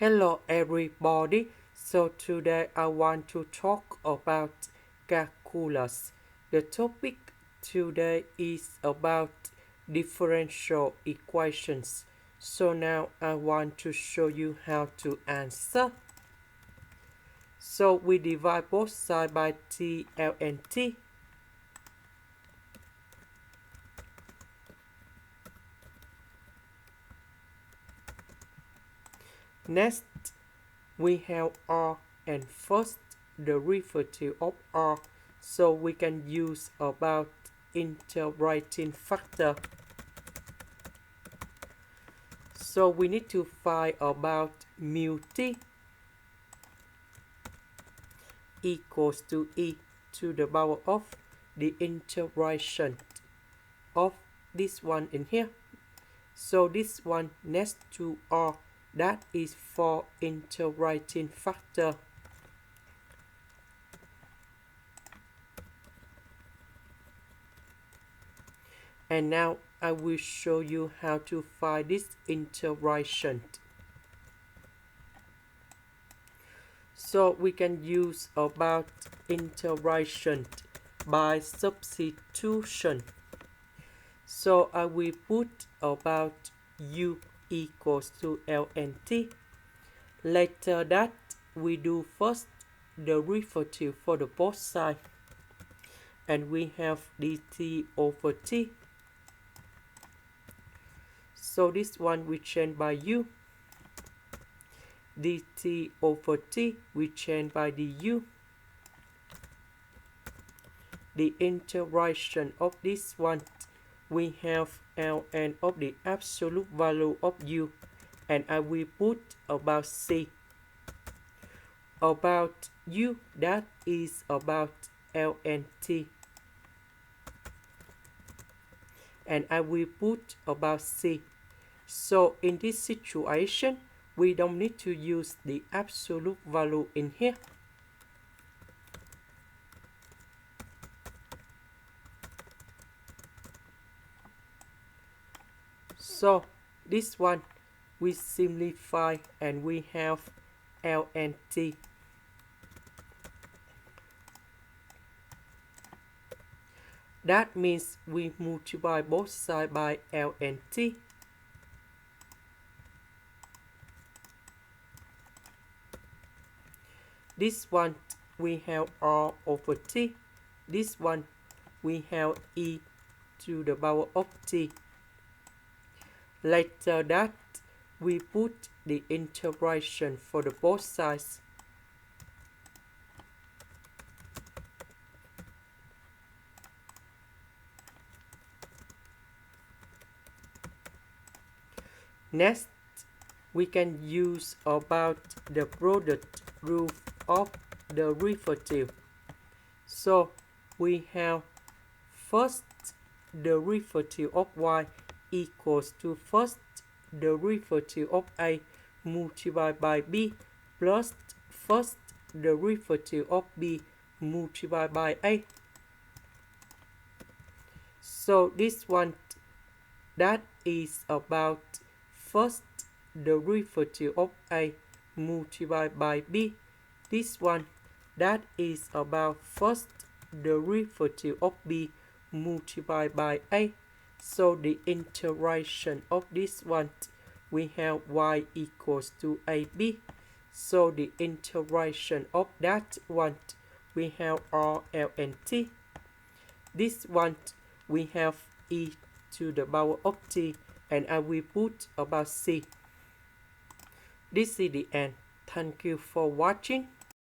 Hello everybody, so today I want to talk about calculus. The topic today is about differential equations. So now I want to show you how to answer. So we divide both sides by t, l and t. Next, we have r and first derivative of r, so we can use about integrating factor. So we need to find about mu t equals to e to the power of the integration of this one in here. So this one next to r, that is for integrating factor. And now I will show you how to find this integration. So we can use about integration by substitution. So I will put about u equals to l and t. Later that we do first derivative for the both sides. And we have dt over t. So this one we change by u. dt over t we change by du. The integration of this one, we have ln of the absolute value of u, and I will put about c. About u, that is about ln t. And I will put about c. So in this situation, we don't need to use the absolute value in here. So this one we simplify and we have ln t. That means we multiply both sides by ln t. This one we have r over t. This one we have e to the power of t. Later that we put the integration for the both sides. Next, we can use about the product rule of the derivative. So we have first derivative of y equals to first derivative of a multiplied by b plus first derivative of b multiplied by a. So this one, that is about first derivative of a multiplied by b. This one, that is about first derivative of b multiplied by a. So the integration of this one, we have y equals to ab. So the integration of that one, we have r, l, and t. This one, we have e to the power of t, and I will put about c. This is the end. Thank you for watching.